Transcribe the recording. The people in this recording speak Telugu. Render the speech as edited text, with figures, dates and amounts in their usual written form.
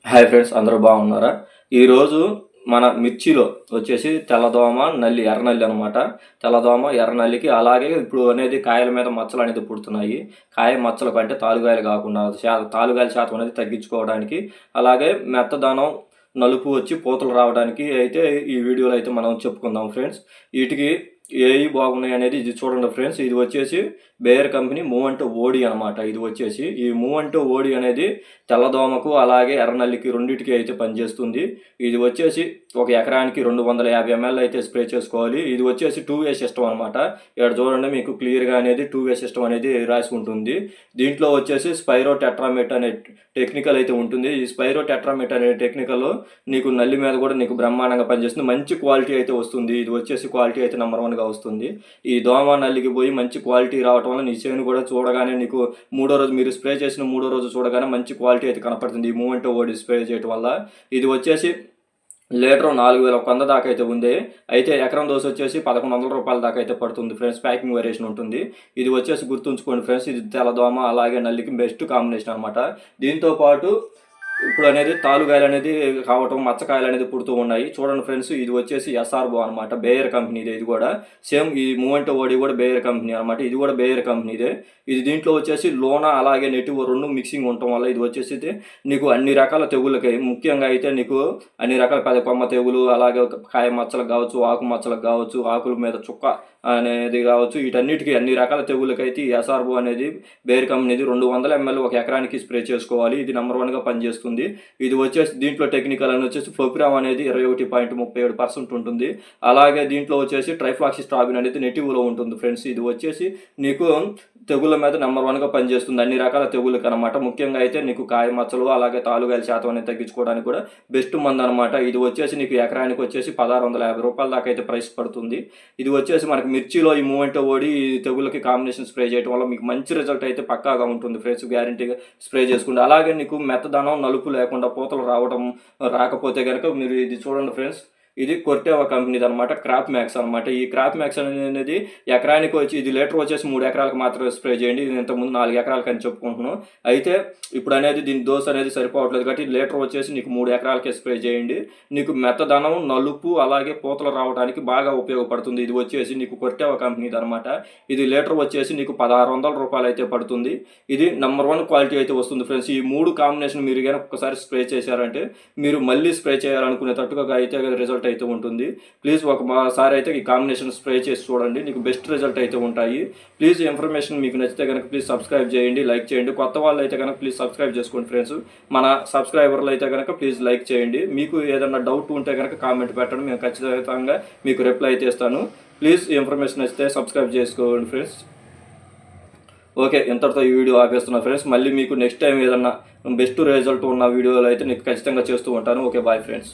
హాయ్ ఫ్రెండ్స్, అందరూ బాగున్నారా? ఈరోజు మన మిర్చిలో వచ్చేసి తెల్లదోమ, నల్లి, ఎర్రనల్లి అనమాట. తెల్లదోమ, ఎర్రనల్లికి అలాగే ఇప్పుడు అనేది కాయల మీద మచ్చలు అనేది పుడుతున్నాయి. కాయ మచ్చల కంటే తాలుగాయలు కాకుండా తాలుగాయల శాతం అనేది తగ్గించుకోవడానికి, అలాగే మెత్తదనం, నలుపు వచ్చి పూతలు రావడానికి అయితే ఈ వీడియోలో అయితే మనం చెప్పుకుందాం ఫ్రెండ్స్. వీటికి ఏవి బాగున్నాయి అనేది ఇది చూడండి ఫ్రెండ్స్. ఇది వచ్చేసి బేయర్ కంపెనీ మూవంటో ఓడి అనమాట. ఇది వచ్చేసి ఈ మూవంటో ఓడి అనేది తెల్లదోమకు అలాగే ఎర్రనల్లికి రెండింటికి అయితే పనిచేస్తుంది. ఇది వచ్చేసి ఒక ఎకరానికి 250 ml అయితే స్ప్రే చేసుకోవాలి. ఇది వచ్చేసి 2-way సిస్టమ్ అనమాట. ఇక్కడ చూడండి, మీకు క్లియర్గా అనేది 2-way సిస్టమ్ అనేది రాసి ఉంటుంది. దీంట్లో వచ్చేసి స్పైరో టెట్రామెట్ అనే టెక్నికల్ అయితే ఉంటుంది. ఈ స్పైరో టెట్రామెట్ అనే టెక్నికల్ నీకు నల్లి మీద కూడా నీకు బ్రహ్మాండంగా పనిచేస్తుంది. మంచి క్వాలిటీ అయితే వస్తుంది. ఇది వచ్చేసి క్వాలిటీ అయితే నెంబర్ 1గా వస్తుంది. ఈ దోమ నల్లికి పోయి మంచి క్వాలిటీ రావటం వల్ల నీ చేను కూడా చూడగానే నీకు మూడో రోజు మీరు స్ప్రే చేసిన మూడో రోజు చూడగానే మంచి క్వాలిటీ అయితే కనపడుతుంది ఈ మూవంటో ఓడి స్ప్రే చేయడం వల్ల. ఇది వచ్చేసి లీటర్ 4100 దాకా అయితే ఉంది. అయితే ఎకరం దోశ వచ్చేసి 1100 రూపాయల దాకా అయితే పడుతుంది ఫ్రెండ్స్. ప్యాకింగ్ వేరియేషన్ ఉంటుంది. ఇది వచ్చేసి గుర్తుంచుకోండి ఫ్రెండ్స్, ఇది తెల్లదోమ అలాగే నల్లికి బెస్ట్ కాంబినేషన్ అనమాట. దీంతో పాటు ఇప్పుడు అనేది తాలుగాయలు అనేది కావటం, మచ్చకాయలు అనేది పుడుతూ ఉన్నాయి. చూడండి ఫ్రెండ్స్, ఇది వచ్చేసి ఎస్ఆర్బో అనమాట, బేయర్ కంపెనీదే. ఇది కూడా సేమ్ ఈ మూవంటో ఓడి కూడా బేయర్ కంపెనీ అనమాట. ఇది కూడా బేయర్ కంపెనీదే. ఇది దీంట్లో వచ్చేసి లోనా అలాగే నెటివ్ రెండు మిక్సింగ్ ఉండటం వల్ల ఇది వచ్చేసి నీకు అన్ని రకాల తెగుళ్ళకి, ముఖ్యంగా అయితే నీకు అన్ని రకాల పెద్ద కొమ్మ తెగులు, అలాగే కాయ మచ్చలకు కావచ్చు, ఆకు మచ్చలకు కావచ్చు, ఆకుల మీద చుక్క అనేది కావచ్చు, వీటన్నిటికీ అన్ని రకాల తెగుళ్ళకైతే ఈ ఎస్ఆర్బో అనేది బేయర్ కంపెనీది 200 ml ఒక ఎకరానికి స్ప్రే చేసుకోవాలి. ఇది నెంబర్ 1గా పనిచేస్తుంది. ఇది వచ్చేసి దీంట్లో టెక్నికల్ అని వచ్చేసి ఫోపిరామ్ అనేది 21.37% ఉంటుంది. అలాగే దీంట్లో వచ్చేసి ట్రైఫ్లాక్సిస్ట్రాబిన్ అనేది నెటివ్లో ఉంటుంది ఫ్రెండ్స్. ఇది వచ్చేసి నీకు తెగుళ్ళ మీద నెంబర్ 1గా పనిచేస్తుంది, అన్ని రకాల తెగుళ్ళకి అనమాట. ముఖ్యంగా అయితే నీకు కాయ మచ్చలు అలాగే తాలుగాయల శాతం అనేది తగ్గించుకోవడానికి కూడా బెస్ట్ మందు అనమాట. ఇది వచ్చేసి నీకు ఎకరానికి వచ్చేసి 1650 రూపాయల దాకా అయితే ప్రైస్ పడుతుంది. ఇది వచ్చేసి మనకి మిర్చిలో ఈ మూవంటో ఓడి తెగుళ్ళకి కాంబినేషన్ స్ప్రే చేయడం వల్ల మీకు మంచి రిజల్ట్ అయితే పక్కాగా ఉంటుంది ఫ్రెండ్స్. గ్యారంటీగా స్ప్రే చేసుకుంటే, అలాగే నీకు మెత్తదనం, నలుపు లేకుండా పూతలు రాకపోతే కనుక మీరు ఇది చూడండి ఫ్రెండ్స్. ఇది కొర్టేవా కంపెనీది అనమాట, క్రాప్ మ్యాక్స్ అనమాట. ఈ క్రాప్ మ్యాక్స్ అనేది ఎకరానికి వచ్చి ఇది లీటర్ వచ్చేసి 3 ఎకరాలకు మాత్రమే స్ప్రే చేయండి. ఇది ఇంతకుముందు 4 ఎకరాలకు అని చెప్పుకుంటున్నాను. అయితే ఇప్పుడు అనేది దీని డోస్ అనేది సరిపోవట్లేదు కాబట్టి లీటర్ వచ్చేసి నీకు 3 ఎకరాలకే స్ప్రే చేయండి. నీకు మెత్తదనం, నలుపు అలాగే పూతలు రావడానికి బాగా ఉపయోగపడుతుంది. ఇది వచ్చేసి నీకు కొర్టేవా కంపెనీది అనమాట. ఇది లీటర్ వచ్చేసి నీకు 1600 రూపాయలు అయితే పడుతుంది. ఇది నెంబర్ 1 క్వాలిటీ అయితే వస్తుంది ఫ్రెండ్స్. ఈ 3 కాంబినేషన్ మీరు కానీ ఒక్కసారి స్ప్రే చేశారంటే మీరు మళ్ళీ స్ప్రే చేయాలనుకునేటట్టుగా అయితే రిజల్ట్ అయితే ఉంటుంది. ప్లీజ్ ఒకసారి అయితే ఈ కాంబినేషన్ స్ప్రే చేసి చూడండి, నీకు బెస్ట్ రిజల్ట్ అయితే ఉంటాయి. ప్లీజ్ ఇన్ఫర్మేషన్ మీకు నచ్చితే కనుక ప్లీజ్ సబ్స్క్రైబ్ చేయండి, లైక్ చేయండి. కొత్త వాళ్ళు అయితే కనుక ప్లీజ్ సబ్స్క్రైబ్ చేసుకోండి ఫ్రెండ్స్. మన సబ్స్క్రైబర్లు అయితే కనుక ప్లీజ్ లైక్ చేయండి. మీకు ఏదైనా డౌట్ ఉంటే కనుక కామెంట్ పెట్టండి, మేము ఖచ్చితంగా మీకు రిప్లై అయితే ఇస్తాను. ప్లీజ్ ఇన్ఫర్మేషన్ నచ్చితే సబ్స్క్రైబ్ చేసుకోండి ఫ్రెండ్స్. ఓకే, ఇంతటితో ఈ వీడియో ఆపేస్తున్నా ఫ్రెండ్స్. మళ్ళీ మీకు నెక్స్ట్ టైం ఏదన్నా బెస్ట్ రిజల్ట్ ఉన్న వీడియోలు అయితే నీకు ఖచ్చితంగా చేస్తూ ఉంటాను. Okay, bye friends.